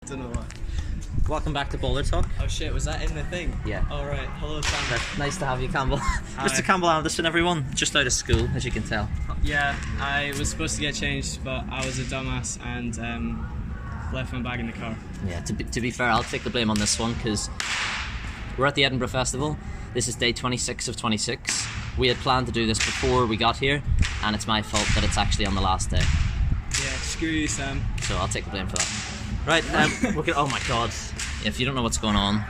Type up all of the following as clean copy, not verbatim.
Don't know why. Welcome back to Boulder Talk. Oh shit, was that in the thing? Yeah. Alright, hello Sam. Nice to have you, Campbell. Hi. Mr. Campbell Anderson, everyone. Just out of school, as you can tell. Yeah, I was supposed to get changed, but I was a dumbass and left my bag in the car. Yeah, to be fair, I'll take the blame on this one because we're at the Edinburgh Festival. This is day 26 of 26. We had planned to do this before we got here, and it's my fault that it's actually on the last day. Yeah, screw you, Sam. So I'll take the blame for that. Right, oh my god. If you don't know what's going on,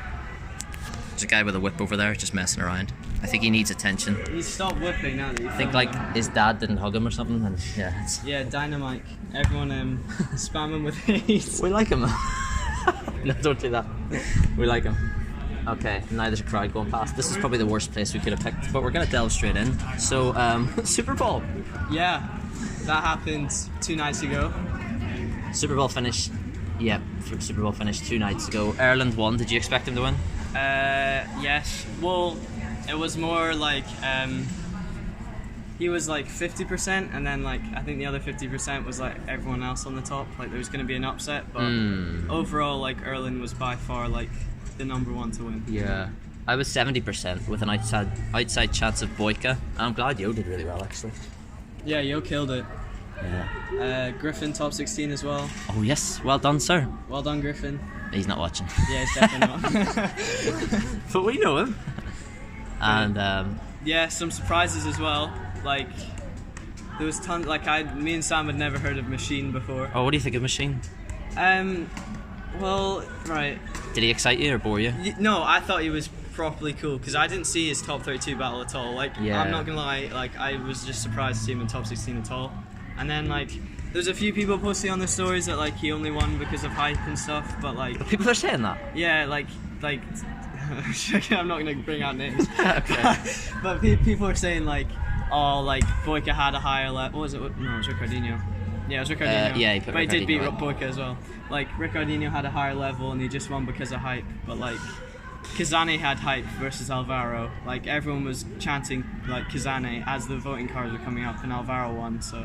there's a guy with a whip over there just messing around. I think he needs attention. You stop whipping now that you I think like his dad didn't hug him or something, and yeah. Yeah, dynamite. Everyone spam him with hate. We like him. No, don't do that. We like him. Okay, now there's a crowd going past. This is probably the worst place we could have picked, but we're gonna delve straight in. So, Superball. Yeah, that happened 2 nights ago. Superball finished. Yeah, Superball finished 2 nights ago. Ireland won. Did you expect him to win? Yes. Well, it was more like he was like 50%, and then like I think the other 50% was like everyone else on the top. Like there was going to be an upset, but overall, like Ireland was by far like the number one to win. Yeah, I was 70% with an outside chance of Boyka. I'm glad Yo did really well actually. Yeah, Yo killed it. Yeah. Griffin top 16 as well. Oh yes, well done, sir. Well done, Griffin. He's not watching. Yeah, he's definitely not. But we know him. And yeah, some surprises as well. Like there was tons. Like me and Sam had never heard of Machine before. Oh, what do you think of Machine? Well, right. Did he excite you or bore you? No, I thought he was properly cool because I didn't see his top 32 battle at all. Like, yeah. I'm not gonna lie, like I was just surprised to see him in top 16 at all. And then like, there's a few people posting on their stories that like he only won because of hype and stuff. But like, people are saying that. Yeah, like. I'm not gonna bring out names. Okay. But people are saying like, oh, like Boyka had a higher level. What was it? No, it was Ricardinho. Yeah, it was Ricardinho. Yeah, he put but he did beat right. Boyka as well. Like Ricardinho had a higher level and he just won because of hype. But like Kazane had hype versus Alvaro. Like everyone was chanting like Kazane as the voting cards were coming up, and Alvaro won. So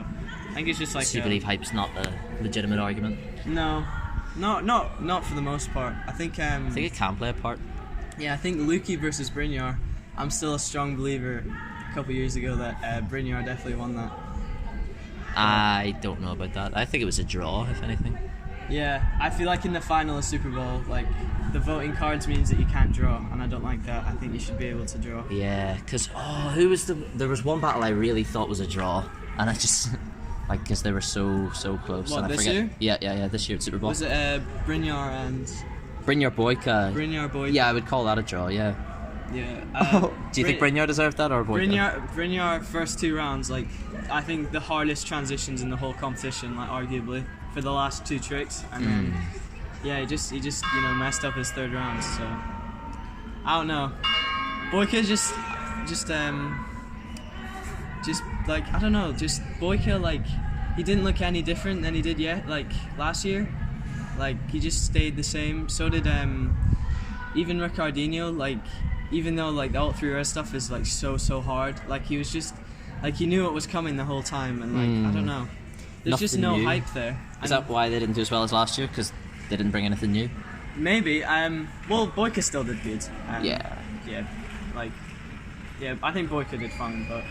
I think it's just like. Do you believe hype's not a legitimate argument? No, not for the most part. I think it can play a part. Yeah, I think Lukey versus Brynjar. I'm still a strong believer. A couple of years ago that Brynjar definitely won that. I don't know about that. I think it was a draw, if anything. Yeah, I feel like in the final of Superball, like the voting cards means that you can't draw, and I don't like that. I think you should be able to draw. Yeah, because there was one battle I really thought was a draw, and I just like because they were so close. What, and I this forget. year? Yeah, this year at Superball. Was it Brynjar and Brynjar Boyka? Brynjar Boyka. Yeah, I would call that a draw. Yeah. Yeah. Do you think Brynjar deserved that or Boyka? Brynjar first 2 rounds, like I think the hardest transitions in the whole competition, like arguably for the last 2 tricks, and then yeah, he just messed up his 3rd round. So I don't know. Boyka just like I don't know. Just Boyka, like he didn't look any different than he did like last year. Like he just stayed the same. So did even Ricardinho. Like even though like the alt 3 res stuff is like so hard, like he was just like he knew it was coming the whole time, and like I don't know. There's Nothing just no new. hype there. Is that why they didn't do as well as last year? Because they didn't bring anything new? Maybe. Well, Boyka still did good. Yeah. Yeah. Like. Yeah, I think Boyka did fine, but.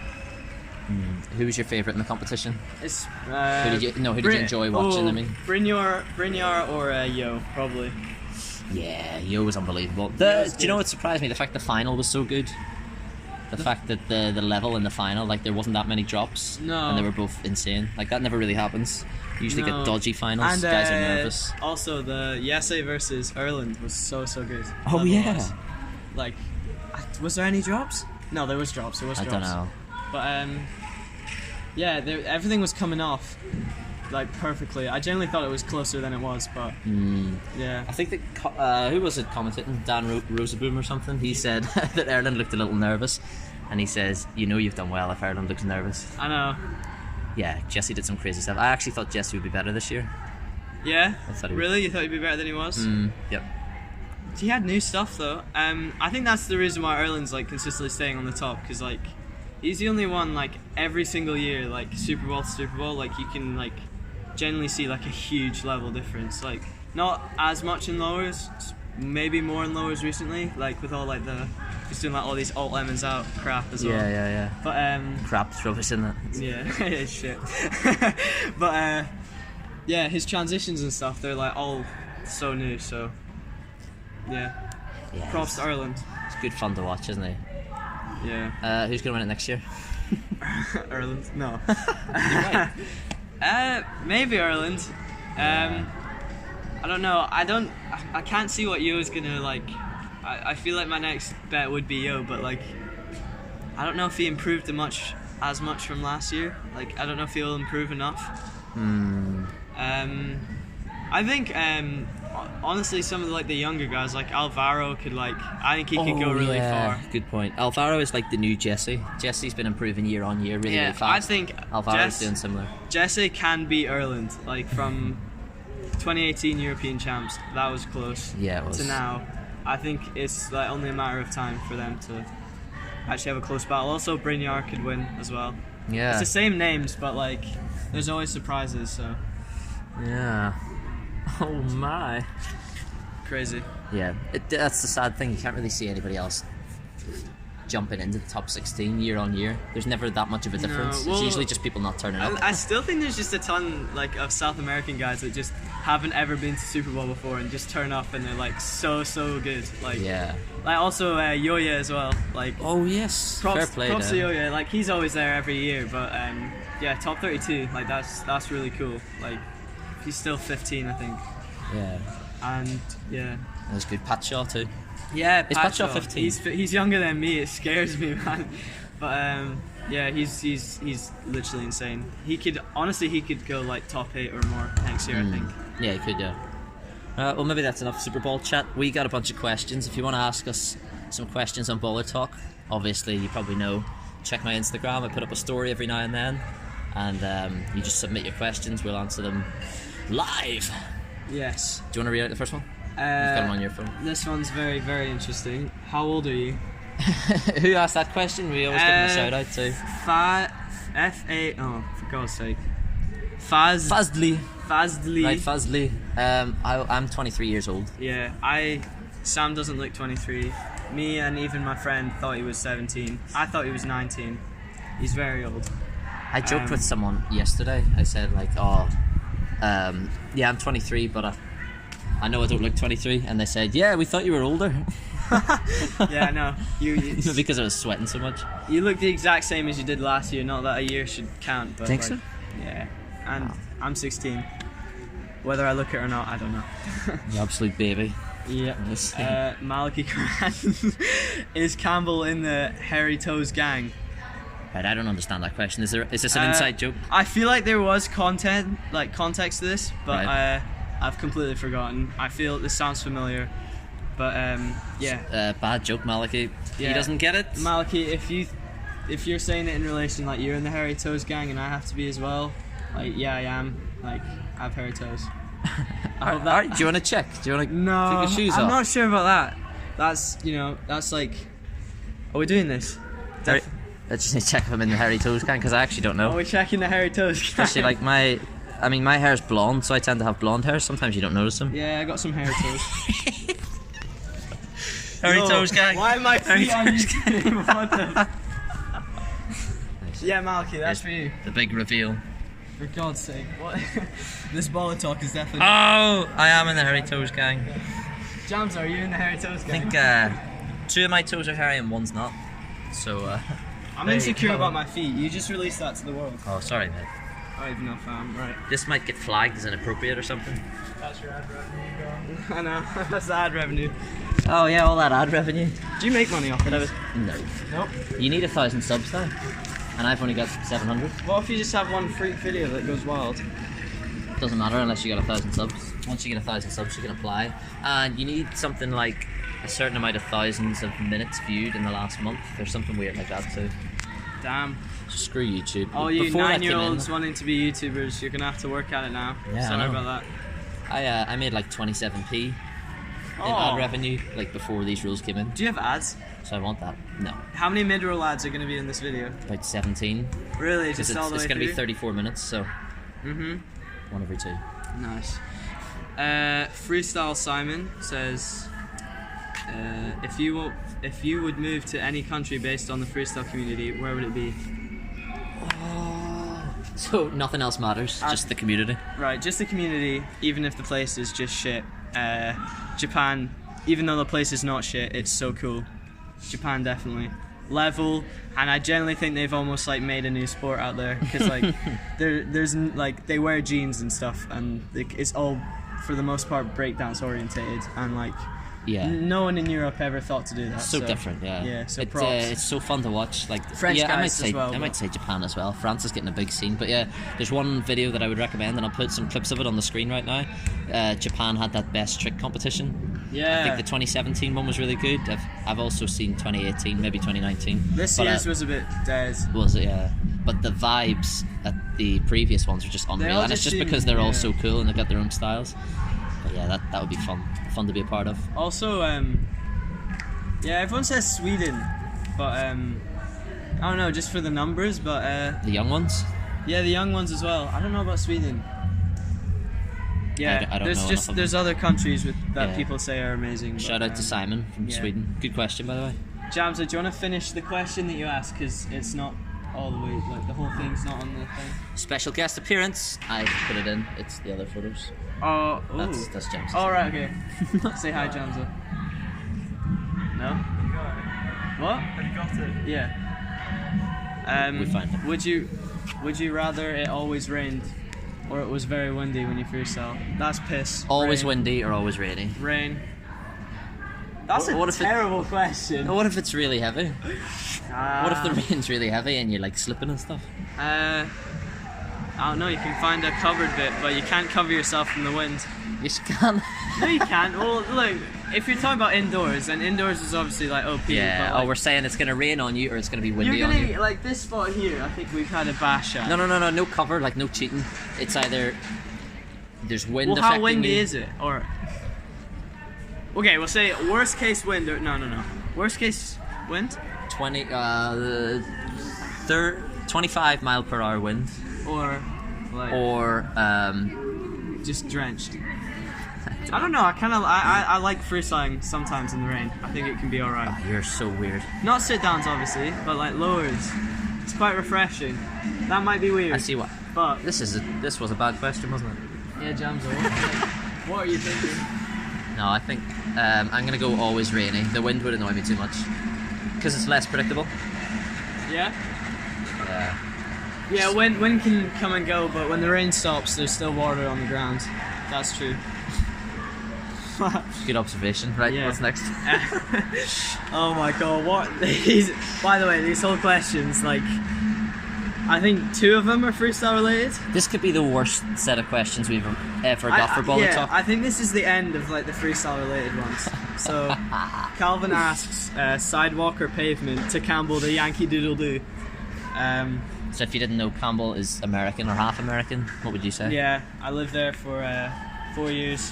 Who was your favourite in the competition? It's. Who did you enjoy watching? I mean, Brynjar or Yo, probably. Yeah, Yo was unbelievable. Do you know what surprised me? The fact the final was so good. The fact that the level in the final, like there wasn't that many drops, and they were both insane. Like that never really happens. You usually get dodgy finals. And, guys are nervous. Also, the Yese versus Ireland was so good. Oh yeah. Like, was there any drops? No, there was drops. I don't know. But yeah, everything was coming off like perfectly. I generally thought it was closer than it was, but yeah. I think that who was it commentating? Dan Roseboom or something. He said that Ireland looked a little nervous, and he says, "You've done well if Ireland looks nervous." I know. Yeah, Jesse did some crazy stuff. I actually thought Jesse would be better this year. Yeah. Really, you thought he'd be better than he was? Yep. He had new stuff though. I think that's the reason why Ireland's like consistently staying on the top, because like he's the only one like every single year, like Superball to Superball, like you can like generally see like a huge level difference. Like not as much in lowers, maybe more in lowers recently, like with all like just doing like all these alt lemons out crap as well. Yeah. But crap's rubbish, isn't it? Yeah, it's shit. But yeah, his transitions and stuff, they're like all so new. So yeah, props to Ireland. It's good fun to watch, isn't he? Yeah. Who's gonna win it next year? Ireland? No. You're right. Maybe Ireland. I don't know. I can't see what Yo's gonna like. I feel like my next bet would be Yo, but like, I don't know if he improved as much from last year. Like, I don't know if he'll improve enough. I think honestly, some of the younger guys like Alvaro could I think he could go really far. Good point. Alvaro is like the new Jesse. Jesse's been improving year on year really fast. I think Alvaro's doing similar. Jesse can beat Ireland, like from 2018 European champs. That was close. Yeah, it was. To now, I think it's like only a matter of time for them to actually have a close battle. Also, Brynjar could win as well. Yeah. It's the same names, but like, there's always surprises. So. Yeah. Oh my. Crazy. Yeah, that's the sad thing. You can't really see anybody else jumping into the top 16 year on year. There's never that much of a difference. It's usually just people not turning up. I still think there's just a ton of South American guys that just haven't ever been to Superball before and just turn up and they're like so good. Like also Yoya as well. Like oh yes, fair play. Props to Yoya. Like he's always there every year, but yeah, top 32. Like that's really cool. Like he's still 15, I think. Yeah. And yeah. That was good. Pat Shaw too. Yeah, is Pat Shaw 15? He's younger than me. It scares me, man. But yeah, he's literally insane. He could go like top 8 or more next year, I think. Yeah, he could. Yeah. Well, maybe that's enough Superball chat. We got a bunch of questions. If you want to ask us some questions on Baller Talk, obviously you probably know. Check my Instagram. I put up a story every now and then, and you just submit your questions. We'll answer them live. Yes. Do you want to read out the first one? You've got them on your phone. This one's very, very interesting. How old are you? Who asked that question? We always give them a shout out to. F-A... Oh, for God's sake. Fazli. Right, Fazli. I'm 23 years old. Yeah, Sam doesn't look 23. Me and even my friend thought he was 17. I thought he was 19. He's very old. I joked with someone yesterday. I said like, yeah, I'm 23, but I know I don't look 23, and they said, yeah, we thought you were older. Yeah, I know. You because I was sweating so much. You look the exact same as you did last year. Not that a year should count, but think so? Yeah, and I'm 16. Whether I look it or not, I don't know. You absolute baby. Yeah. Maliki Karan is Campbell in the Hairy Toes gang? Right, I don't understand that question. Is this an inside joke? I feel like there was context to this, but right. I've completely forgotten. I feel this sounds familiar, but yeah. Bad joke, Maliki. Yeah. He doesn't get it. Maliki, if you're saying it in relation like you're in the Hairy Toes gang and I have to be as well, like yeah, I am. Like I have hairy toes. Alright, do you want to check? Do you want to take your shoes off? I'm not sure about that. That's like. Are we doing this? I just need to check if I'm in the Hairy Toes gang because I actually don't know. Are we checking the Hairy Toes gang? Especially like my hair's blonde, so I tend to have blonde hair. Sometimes you don't notice them. Yeah, I got some hairy toes. Hairy Toes gang. Why am I feet on YouTube? Yeah, Maliki, that's for you. The big reveal. For God's sake, what? This baller talk is definitely. Oh, I am in the Hairy Toes gang. Jams, are you in the Hairy Toes gang? I think 2 of my toes are hairy and 1's not. So I'm insecure about my feet. You just released that to the world. Oh, sorry, mate. I don't even know if I'm right. This might get flagged as inappropriate or something. That's your ad revenue, bro. I know. That's the ad revenue. Oh yeah, all that ad revenue. Do you make money off it? No. Nope. You need 1,000 subs now, and I've only got 700. What if you just have one freak video that goes wild? Doesn't matter unless you got 1,000 subs. Once you get 1,000 subs, you can apply, and you need something like a certain amount of thousands of minutes viewed in the last month. There's something weird like that too. Damn. Screw YouTube. All you 9-year-olds wanting to be YouTubers, you're gonna have to work at it now. Yeah, sorry about that. I made like 27p in ad revenue like before these rules came in. Do you have ads? So I want that. No. How many mid-roll ads are gonna be in this video? About 17. Really? Just all the way it's gonna be through? 34 minutes, so one every 2. Nice. Freestyle Simon says, if you would move to any country based on the freestyle community, where would it be? So nothing else matters, just the community. Right, just the community, even if the place is just shit. Japan, even though the place is not shit, it's so cool. Japan definitely. Level, and I generally think they've almost like made a new sport out there, because like there's like they wear jeans and stuff, and it's all for the most part breakdance orientated, and like no one in Europe ever thought to do that. So different, yeah. Yeah, so props. It's so fun to watch. Like French guys I as well. I might say Japan as well. France is getting a big scene, but yeah, there's one video that I would recommend, and I'll put some clips of it on the screen right now. Japan had that best trick competition. Yeah. I think the 2017 one was really good. I've also seen 2018, maybe 2019. This year's was a bit dead. Was it? Yeah. But the vibes at the previous ones were just unreal, and it's just because they're all so cool and they've got their own styles. But yeah, that would be fun to be a part of. Also, yeah, everyone says Sweden, but I don't know, just for the numbers, but the young ones. Yeah, the young ones as well. I don't know about Sweden. Yeah, I don't know enough of there's other countries that people say are amazing. Shout out to Simon from Sweden. Good question, by the way. Jamza, do you want to finish the question that you asked? Because it's not all the way, like the whole thing's not on the thing. Special guest appearance. I put it in. It's the other photos. Oh, that's Jamza. All right, okay. Say hi, Jamza. No. What? Have you got it? Yeah. We find it. Would you rather it always rained, or it was very windy when you freestyle? That's piss. Always windy or always rainy? Rain. That's a terrible question. What if it's really heavy? What if the rain's really heavy and you're like slipping and stuff? I don't know, you can find a covered bit, but you can't cover yourself from the wind. Yes, you can. No, you can't. Well, look, if you're talking about indoors, and indoors is obviously like OP. Yeah, but, like, we're saying it's going to rain on you or it's going to be windy on you. Like this spot here, I think we've had a bash at. No cover, like no cheating. It's either there's wind affecting affecting how windy me. is it? Or okay, we'll say worst case wind. Or, no. Worst case wind? 25 mile per hour wind. Or just drenched. I don't know. I like freestyling sometimes in the rain. I think it can be alright. Oh, you're so weird. Not sit downs obviously, but like lowers. It's quite refreshing. That might be weird. I see what. But this was a bad question, wasn't it? Yeah, Jamza. What are you thinking? No, I think I'm gonna go always rainy. The wind would annoy me too much because it's less predictable. Yeah. Yeah, wind can come and go, but when the rain stops, there's still water on the ground. That's true. Good observation. Right, yeah. What's next? Oh my god, what? By the way, these whole questions, like, I think 2 of them are freestyle related. This could be the worst set of questions we've ever got for Baller Talk. I think this is the end of like the freestyle related ones. So, Calvin asks, Sidewalk or pavement to Campbell the Yankee Doodle Doo. So if you didn't know, Campbell is American or half American, what would you say? Yeah, I lived there for 4 years,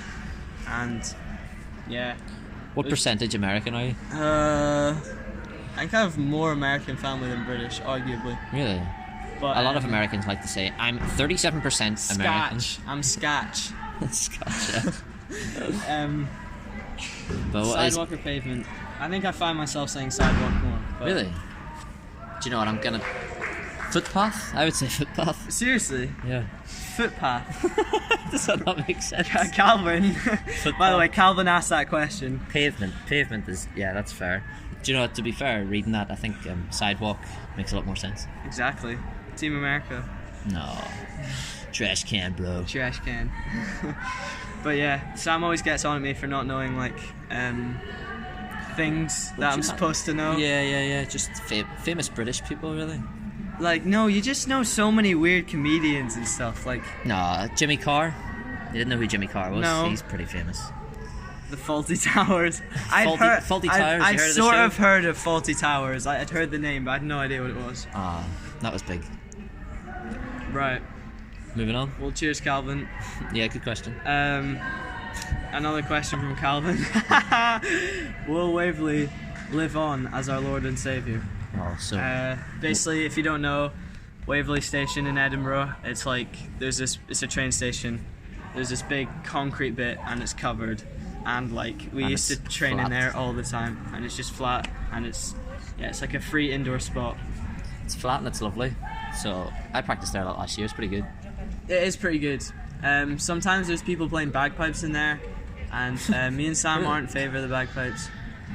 and yeah. What percentage American are you? I think I have more American family than British, arguably. Really? But a lot of Americans like to say, I'm 37% American. I'm Scotch. Scotch, yeah. But Sidewalk or pavement? I think I find myself saying sidewalk more. But really? Do you know what, I'm gonna... Footpath? I would say footpath. Seriously? Yeah. Footpath. Does that not make sense? Calvin. By the way, Calvin asked that question. Pavement. Pavement is... Yeah, that's fair. Do you know what, to be fair, reading that, I think sidewalk makes a lot more sense. Exactly. Team America. No. Trash can, bro. Trash can. But yeah, Sam always gets on at me for not knowing, like, things that I'm supposed to know. Yeah. Just famous British people, really. Like, no, you just know so many weird comedians and stuff. Like, no, Jimmy Carr. You didn't know who Jimmy Carr was? No. He's pretty famous. The Faulty Towers. Faulty Towers. I'd sort of heard of Faulty Towers. I'd heard the name, but I had no idea what it was. Ah, that was big. Right. Moving on. Well, cheers, Calvin. Yeah, good question. Another question from Calvin. Will Waverley live on as our Lord and Saviour? Oh, so basically, if you don't know, Waverley Station in Edinburgh, it's like it's a train station, there's this big concrete bit and it's covered, and like we used to train in there all the time, and it's just flat, and it's like a free indoor spot. It's flat and it's lovely. So I practiced there a lot last year. It's pretty good. It is pretty good. Sometimes there's people playing bagpipes in there, and me and Sam aren't in favour of the bagpipes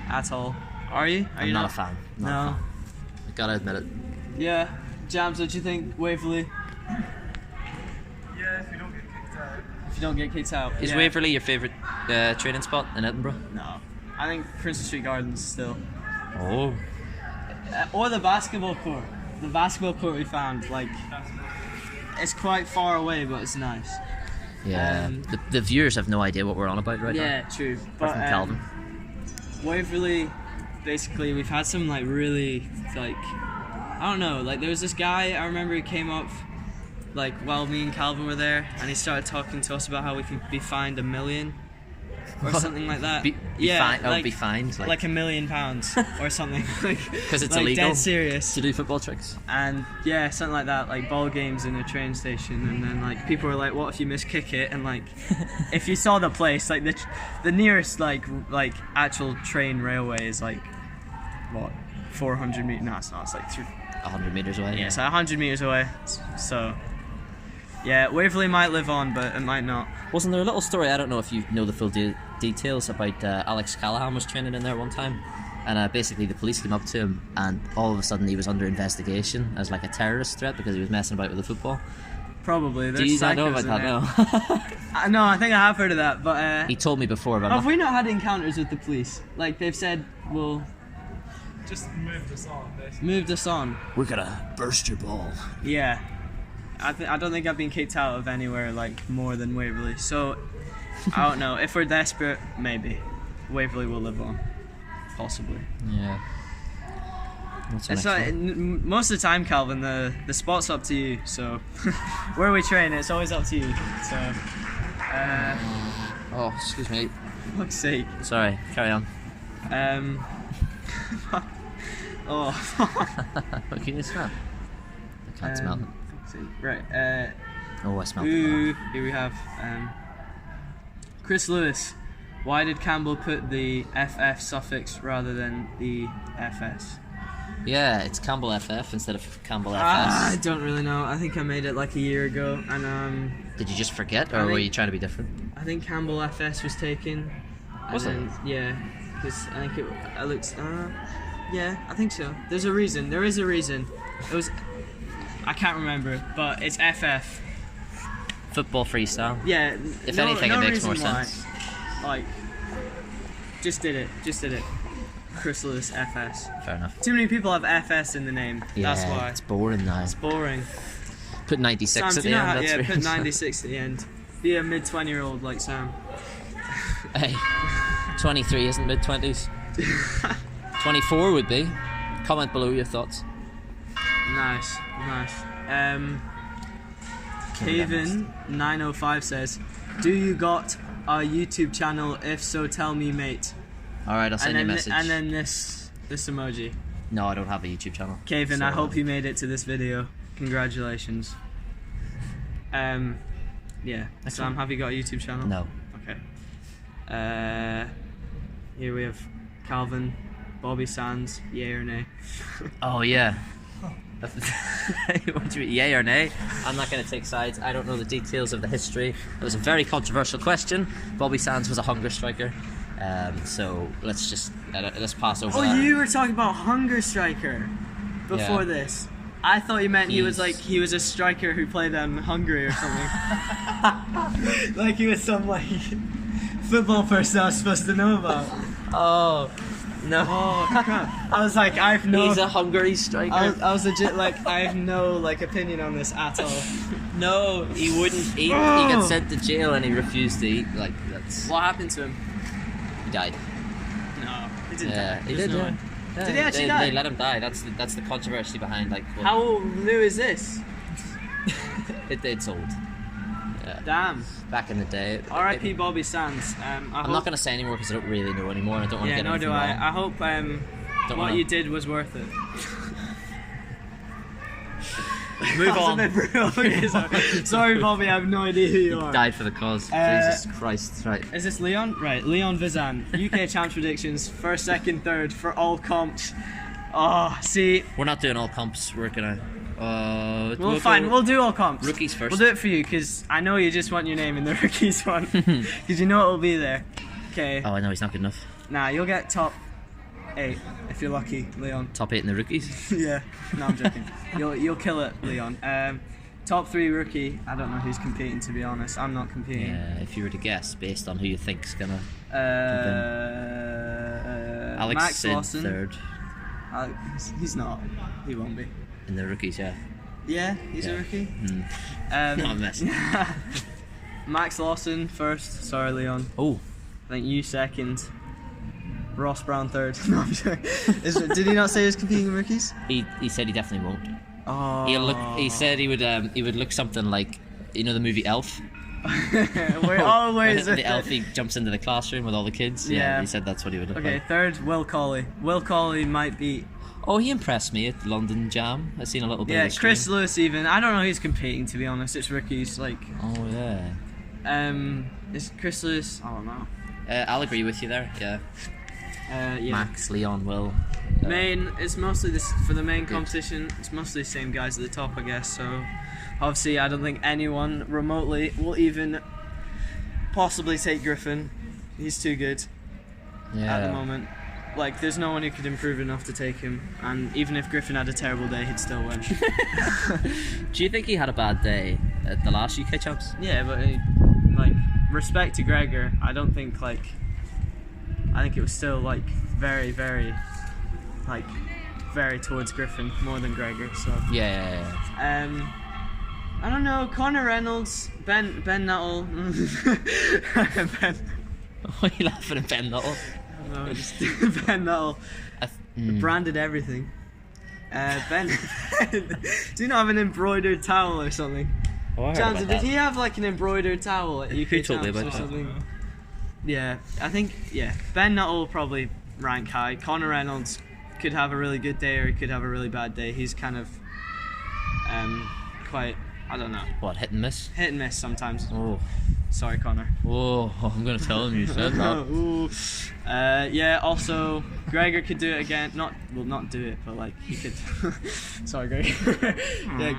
at all. Are you? I'm not a fan. Not a fan. I gotta admit it. Yeah. Jams, what do you think, Waverley? Yeah, if you don't get kicked out. If you don't get kicked out. Is Waverley your favourite training spot in Edinburgh? No. I think Princes Street Gardens still. Oh. Or the basketball court. The basketball court we found, like, it's quite far away, but it's nice. Yeah. The viewers have no idea what we're on about right now. Yeah, true. Apart from Calvin. Waverley, basically, we've had some, like, really, like, I don't know, like, there was this guy, I remember he came up, like, while me and Calvin were there, and he started talking to us about how we could be fined $1 million. Or something like that. Be fined? Like £1 million or something. Because it's like illegal dead serious. to do football tricks. And yeah, something like that, like ball games in a train station, and then like people were like, what if you miss kick it? And like, if you saw the place, like the nearest like actual train railway is like, what, 400 meters? No, it's not, it's like 100 metres away. Yeah, it's like 100 metres away, so... Yeah, Waverley might live on, but it might not. Wasn't there a little story, I don't know if you know the full details, about Alex Callahan was training in there one time, and basically the police came up to him, and all of a sudden he was under investigation as like a terrorist threat because he was messing about with the football. Probably. Do you know about that now? No, I think I have heard of that, but... he told me before, but... Have we not had encounters with the police? Like, they've said, well... Just moved us on, basically. Moved us on. We're gonna burst your ball. Yeah. I don't think I've been kicked out of anywhere like more than Waverley, so I don't know. If we're desperate, maybe Waverley will live on, possibly. Yeah. It's like, most of the time, Calvin, the spot's up to you. So where we train, it's always up to you. So. Oh, excuse me. For fuck's sake. Sorry. Carry on. What can you smell? I can't smell it. Right. Oh, I smell it. Here we have Chris Lewis. Why did Campbell put the FF suffix rather than the FS? Yeah, it's Campbell FF instead of Campbell FS. I don't really know. I think I made it like a year ago, and Did you just forget, or were you trying to be different? I think Campbell FS was taken. Was it? Yeah, because I think I looked. Yeah, I think so. There's a reason. There is a reason. It was. I can't remember, but it's FF. Football freestyle. Yeah. If anything, it makes more sense. Like, just did it. Chris Lewis FS. Fair enough. Too many people have FS in the name. Yeah, that's why. It's boring now. It's boring. Put 96 Sam, at the end. Yeah, put 96 at the end. Be a mid-20-year-old like Sam. Hey, 23 isn't mid-20s. 24 would be. Comment below your thoughts. Nice. Kevin905 says, do you got a YouTube channel? If so, tell me, mate. Alright, I'll send you a message. And then this emoji. No, I don't have a YouTube channel. Kevin, I hope you made it to this video. Congratulations. Yeah. Sam, have you got a YouTube channel? No. Okay. Here we have Calvin, Bobby Sands, yay or nay? Oh yeah. What do you mean, yay or nay? I'm not going to take sides. I don't know the details of the history. It was a very controversial question. Bobby Sands was a hunger striker, so let's pass over. Oh, that. you were talking about hunger striker before this. I thought you meant he was a striker who played in Hungary or something. Like he was some like football person I was supposed to know about. Oh. No. Oh crap! I was like, He's a Hungary striker. I was legit like, I have no like opinion on this at all. No, he wouldn't eat. He got sent to jail and he refused to eat. Like that's. What happened to him? He died. No, he didn't. Yeah, he did. Yeah. Did he actually die? They let him die. That's the controversy behind like. How new is this? It's old. Yeah. Damn. Back in the day. R.I.P. Bobby Sands. I'm not going to say anymore because I don't really know anymore. I don't want to get anything wrong. I hope what you did was worth it. Move on. Okay, sorry, Bobby, I have no idea who you are. Died for the cause. Jesus Christ. Right. Is this Leon? Right, Leon Vizan. UK champs predictions, first, second, third for all comps. Oh, see. We're not doing all comps. We're gonna. We'll do all comps. Rookies first. We'll do it for you because I know you just want your name in the rookies one because you know it'll be there. Okay. Oh, I know he's not good enough. Nah, you'll get top 8 if you're lucky, Leon. Top 8 in the rookies. Yeah. No, I'm joking. You'll kill it, Leon. Top 3 rookie. I don't know who's competing, to be honest. I'm not competing. Yeah. If you were to guess based on who you think's gonna. Alex Max Sid Lawson. third. He's not. He won't be. In the rookies, yeah. Yeah, he's a rookie. No, I'm messing. Max Lawson first. Sorry, Leon. Oh. I think you second. Ross Brown third. No, I'm joking. Did he not say he was competing in rookies? He said he definitely won't. Oh. He said he would look something like, you know, the movie Elf. Where is it? The elf, he jumps into the classroom with all the kids. Yeah, he said that's what he would look like. Okay, third, Will Colley. Will Colley might be. Oh, he impressed me at London Jam. I've seen a little bit. Yeah, of the Chris stream. Lewis even. I don't know who's competing, to be honest. It's rookies. Like. Oh yeah. Is Chris Lewis? I don't know. I'll agree with you there. Yeah. Yeah. Max, Leon, Will. Main. It's mostly this for the main competition. It's mostly the same guys at the top, I guess. So, obviously, I don't think anyone remotely will even possibly take Griffin. He's too good at the moment. Like, there's no one who could improve enough to take him. And even if Griffin had a terrible day, he'd still win. Do you think he had a bad day at the last UK Champs? Yeah, but like, respect to Gregor, I don't think I think it was still like very, very, like, very towards Griffin more than Gregor. So Yeah. I don't know. Connor Reynolds, Ben Nuttall. Ben. Why are you laughing at Ben Nuttall? No, just Ben Nuttall branded everything. Ben, do you not have an embroidered towel or something? Jansen, did he have like an embroidered towel at UK told me Champs about or that? something? Yeah, I think Ben Nuttall will probably rank high. Connor Reynolds could have a really good day or he could have a really bad day. He's kind of quite, I don't know. What, hit and miss? Hit and miss sometimes. Oh. Sorry, Connor. Whoa, I'm going to tell him you said that. Ooh. Yeah, also, Gregor could do it again. Not do it, but like, he could. Sorry, Gregor. Yeah.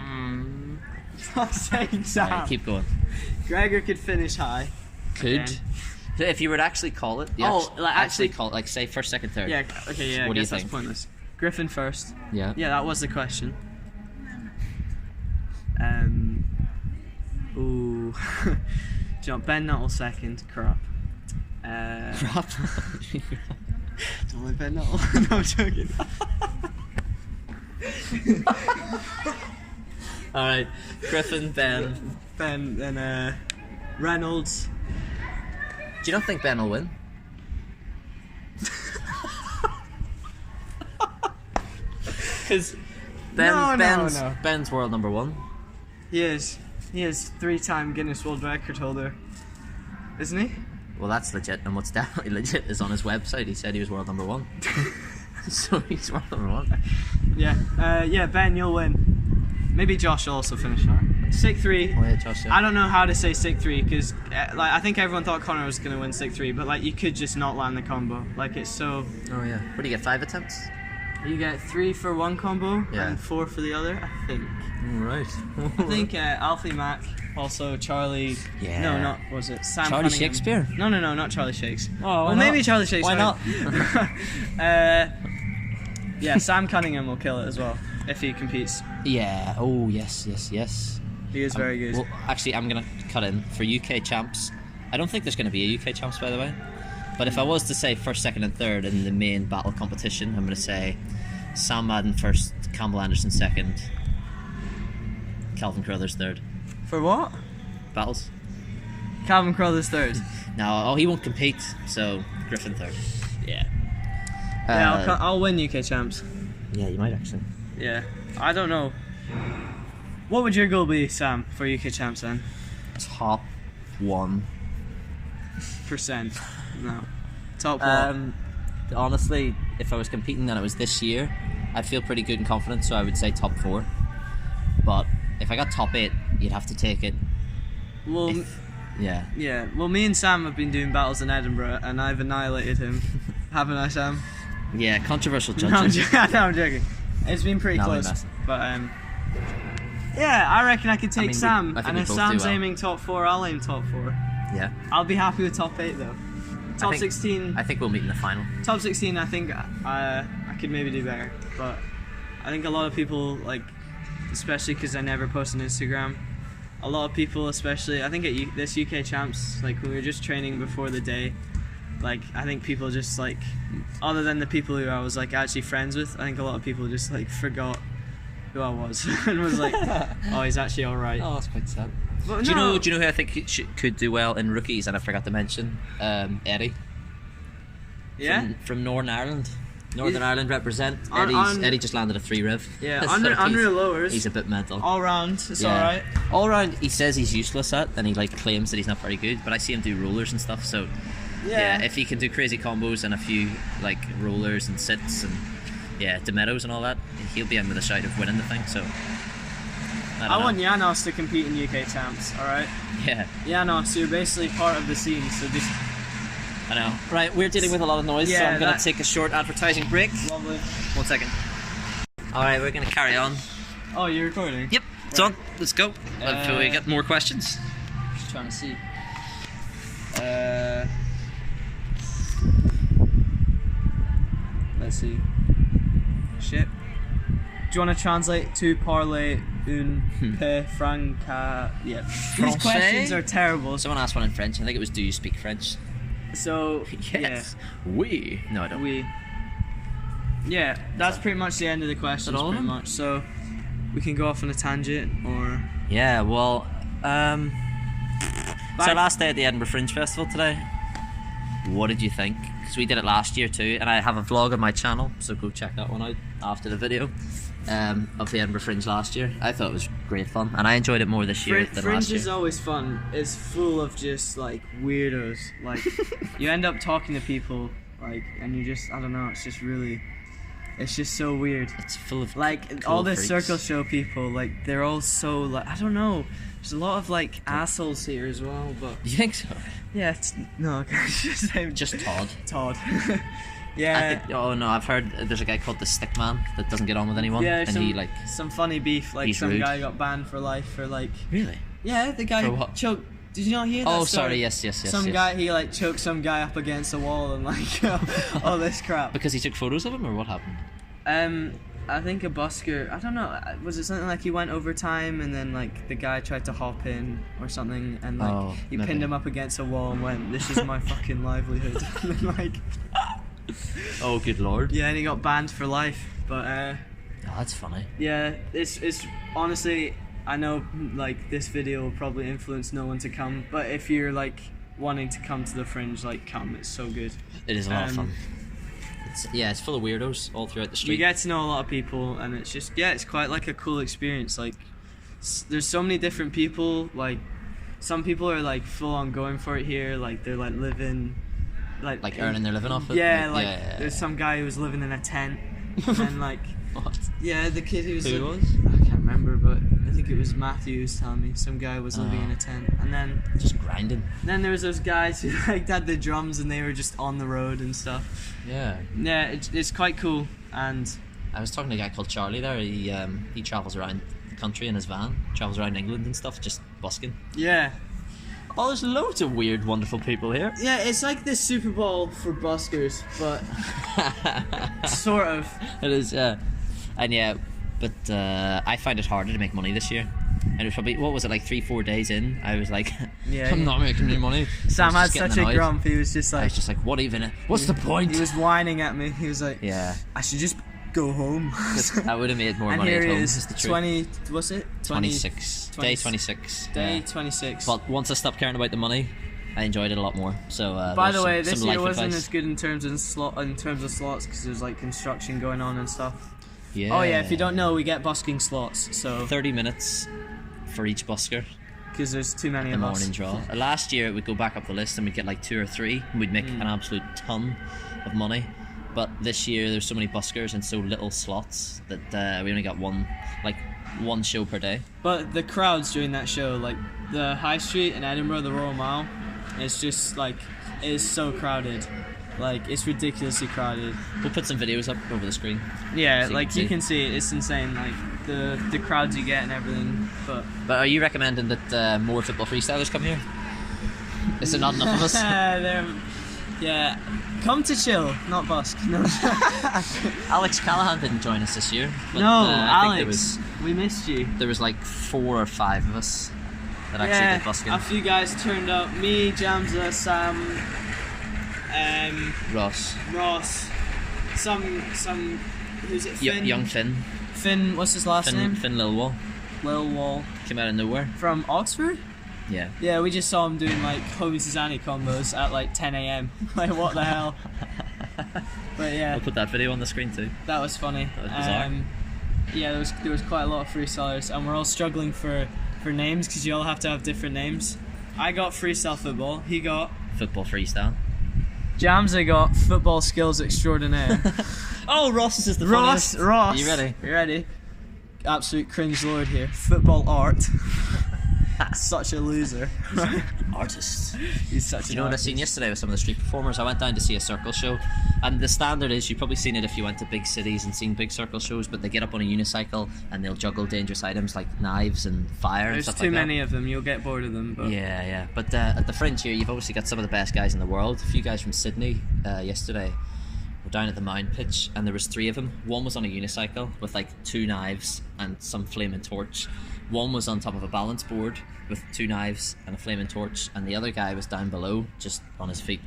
Stop saying Sam. Right, keep going. Gregor could finish high. Could? Again. If you were to actually call it. Actually call it, like, say first, second, third. Yeah, okay, yeah, What I do you guess that's think? pointless. Griffin first. Yeah. Yeah, that was the question. Ooh. Jump Ben Nuttall second. Crap. Crap. Don't like Ben Nuttall. No, I'm joking. Alright. Griffin, Ben. Ben and Reynolds. Do you not think Ben will win? Because Ben's world number 1. He is 3-time Guinness World Record holder, isn't he? Well, that's legit, and what's definitely legit is on his website. He said he was world number 1. So he's world number 1. Yeah, Ben, you'll win. Maybe Josh will also finish high. Sick 3. Oh yeah, Josh. Yeah. I don't know how to say Sick 3 because like I think everyone thought Connor was gonna win Sick 3, but like you could just not land the combo. Like it's so. Oh yeah. What do you get? 5 attempts? You get 3 for one combo Yeah. and 4 for the other. I think. Right. I think Alfie Mack, also Charlie. Yeah. No, not was it Sam Charlie Cunningham. Shakespeare? No, not Charlie Shakes. Oh, well, maybe Charlie Shakes. Why not? Yeah, Sam Cunningham will kill it as well if he competes. Yeah. Oh yes. He is very good. Well, actually, I'm gonna cut in for UK Champs. I don't think there's gonna be a UK Champs, by the way. But if I was to say first, second, and third in the main battle competition, I'm gonna say Sam Madden first, Campbell Anderson second, Calvin Carruthers third. For what? Battles. Calvin Carruthers third. No, he won't compete, so Griffin third. Yeah. Yeah, I'll win UK Champs. Yeah, you might actually. Yeah, I don't know. What would your goal be, Sam, for UK Champs then? Top 1%. No. Top 1. Honestly, if I was competing and it was this year, I'd feel pretty good and confident, so I would say top 4. But if I got top 8, you'd have to take it. Well, Yeah. Well, me and Sam have been doing battles in Edinburgh, and I've annihilated him. Haven't I, Sam? Yeah, controversial No, I'm judging. joking. It's been pretty close. But yeah, I reckon I could take Sam. And if Sam's aiming top 4, I'll aim top 4. Yeah. I'll be happy with top 8 though. Top 16. I think we'll meet in the final. Top 16. I think I could maybe do better, but I think a lot of people, like, especially because I never post on Instagram. A lot of people, especially I think at this UK champs, like when we were just training before the day, like I think people just like, other than the people who I was like actually friends with, I think a lot of people just like forgot who I was and was like, oh, he's actually all right. Oh, that's quite sad. But Do you know who I think could do well in rookies? And I forgot to mention Eddie. Yeah. From Northern Ireland. Northern Ireland represent. Eddie just landed a 3 rev. Yeah, under lowers. He's a bit mental. All round, it's alright. All round, he says he's useless at, and he like claims that he's not very good. But I see him do rollers and stuff. So yeah, if he can do crazy combos and a few like rollers and sits and Demetos and all that, he'll be in with a shout of winning the thing. So I want Janos to compete in UK champs. All right. Yeah. Janos, you're basically part of the scene. So just. I know. Right, we're dealing with a lot of noise, so I'm going to take a short advertising break. Lovely. 1 second. Alright, we're going to carry on. Oh, you're recording? Yep, it's on. Let's go. Before we get more questions. Just trying to see. Let's see. Shit. Do you want to translate to parler un peu franca? Yeah. These questions are terrible. Someone asked one in French. I think it was, do you speak French? So, yes. Oui. No, I don't. Oui. Yeah, that's pretty much the end of the questions, pretty much. So, we can go off on a tangent, or... Yeah, well, it's our last day at the Edinburgh Fringe Festival today. What did you think? Because we did it last year too, and I have a vlog on my channel, so go check that one out after the video. Of the Edinburgh Fringe last year. I thought it was great fun, and I enjoyed it more this year than last year. Fringe is always fun. It's full of just like weirdos. Like you end up talking to people, like, and you just, I don't know, it's just so weird. It's full of like cool all the freaks. circle show people, like they're all so like, I don't know. There's a lot of like assholes here as well, but you think so? Yeah, just Todd. Todd. Yeah. I've heard there's a guy called the Stickman that doesn't get on with anyone. Yeah, and he like some funny beef. Like some rude. guy got banned for life for like. Really? Yeah, the guy for what? choked. Did you not hear that? Oh, story? sorry. Yes. Some guy, he like choked some guy up against a wall and like all this crap. Because he took photos of him, or what happened? I think a busker. I don't know. Was it something like he went overtime and then like the guy tried to hop in or something and like he pinned him up against a wall and went, "This is my fucking livelihood." And then like. Oh, good lord. Yeah, and he got banned for life. But oh, that's funny. Yeah, it's honestly, I know like this video will probably influence no one to come, but if you're like wanting to come to the Fringe, like come, it's so good. It is a lot of fun. It's full of weirdos all throughout the street. You get to know a lot of people, and it's just it's quite like a cool experience. Like there's so many different people. Like some people are like full on going for it here. Like they're like living. Like earning their living off it? Yeah, there's some guy who was living in a tent and like what? Yeah, the kid who was Who was? I can't remember, but I think it was Matthew who was telling me some guy was living in a tent, and then just grinding. Then there was those guys who like had the drums and they were just on the road and stuff. Yeah, it's quite cool. And I was talking to a guy called Charlie there. He travels around the country in his van, travels around England and stuff, just busking. Yeah. Oh, there's loads of weird, wonderful people here. Yeah, it's like the Superball for buskers, but sort of. It is, and but I find it harder to make money this year. And it was probably, what was it, like 3-4 days in? I was like, I'm not making any money. Sam had such a grump. He was just like, I was just like, what's the point? He was whining at me. He was like, I should just go home. I would have made more and money here at home. Is 20, what's it? 26. Day 26. Day 26. But once I stopped caring about the money, I enjoyed it a lot more. So by the way, this year wasn't as good in terms of slots because there's like construction going on and stuff. Yeah. Oh yeah, if you don't know, we get busking slots. So 30 minutes for each busker. Because there's too many of us. The morning draw. Last year we'd go back up the list and we'd get like 2 or 3 and we'd make an absolute ton of money. But this year there's so many buskers and so little slots that we only got one. Like one show per day. But the crowds during that show, like the High Street in Edinburgh, the Royal Mile, it's just like, it is so crowded. Like, it's ridiculously crowded. We'll put some videos up over the screen. Yeah, so like you can see it. It's insane. Like the crowds you get and everything. But are you recommending that more football freestylers come here? Is there not enough of us? Yeah, come to chill, not busk. No. Alex Callahan didn't join us this year. But, no, I Alex, we missed you. There was like 4 or 5 of us that actually did busking. A few guys turned up. Me, Jamza, Sam, Ross, some who's it? Finn? Young Finn. Finn, what's his last name? Finn Lilwall. Lilwall. Came out of nowhere. From Oxford? Yeah. Yeah, we just saw him doing like Hobie Susanne combos at like 10 AM. Like, what the hell? But yeah. I'll put that video on the screen too. That was funny. That was bizarre. Yeah, there was quite a lot of freestylers, and we're all struggling for names because you all have to have different names. I got freestyle football. He got football freestyle. Jamza got football skills extraordinaire. Oh, Ross is the funniest. Ross. Are you ready? You ready? Absolute cringe lord here. Football art. Such a loser. Artist. He's such Do you know what I seen yesterday with some of the street performers? I went down to see a circle show, and the standard is, you've probably seen it if you went to big cities and seen big circle shows, but they get up on a unicycle and they'll juggle dangerous items like knives and fire and stuff like that. There's too many of them, you'll get bored of them. But Yeah. But at the Fringe here, you've obviously got some of the best guys in the world. A few guys from Sydney yesterday were down at the Mound pitch, and there was 3 of them. One was on a unicycle with like 2 knives and some flaming torch. One was on top of a balance board with 2 knives and a flaming torch, and the other guy was down below, just on his feet,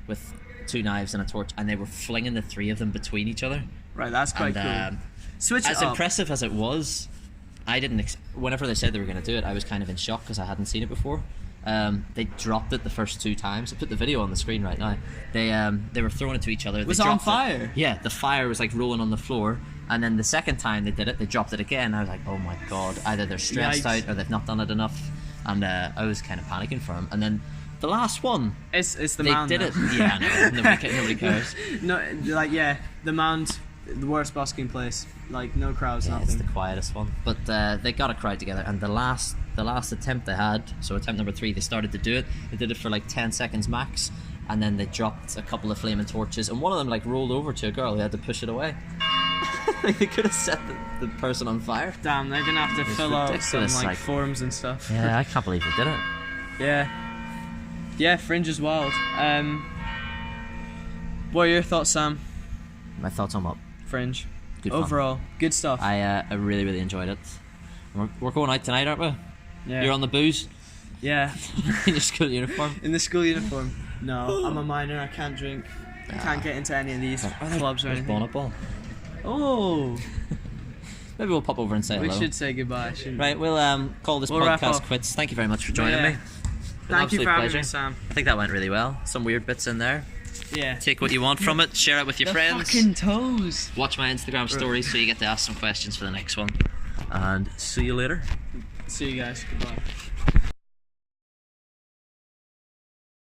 with 2 knives and a torch, and they were flinging the 3 of them between each other. Right, that's quite cool. Switch it as up. impressive as it was, I didn't. Whenever they said they were going to do it, I was kind of in shock because I hadn't seen it before. They dropped it the first 2 times. I put the video on the screen right now. They were throwing it to each other. Was it on fire? Yeah, the fire was like rolling on the floor. And then the second time they did it, they dropped it again. I was like, oh my god, either they're stressed out or they've not done it enough. And I was kind of panicking for them. And then the last one, it's the they mound. did it. Yeah, I know. Nobody cares. No, like the mound, the worst busking place. Like no crowds, yeah, nothing. It's the quietest one. But they got a crowd together, and the last attempt they had, so attempt number 3, they started to do it. They did it for like 10 seconds max, and then they dropped a couple of flaming torches, and one of them like rolled over to a girl who had to push it away. Like, they could have set the person on fire. Damn, they're gonna have to fill out some ridiculous, like forums and stuff. Yeah, I can't believe they did it. Yeah, Fringe is wild. What are your thoughts, Sam? My thoughts on what? Fringe. Good fun. Overall, good stuff. I really, really enjoyed it. We're going out tonight, aren't we? Yeah. You're on the booze? Yeah. In your school uniform? In the school uniform. No, I'm a minor, I can't drink. I can't get into any of these clubs or anything. Bonnet ball. Oh! Maybe we'll pop over and say hello. We should say goodbye, shouldn't we? Right, we'll call this podcast quits. Thank you very much for joining me. Thank you for having pleasure. me, Sam. I think that went really well. Some weird bits in there. Yeah. Take what you want from it, share it with your The friends. fucking toes. Watch my Instagram stories so you get to ask some questions for the next one. And see you later. See you guys. Goodbye.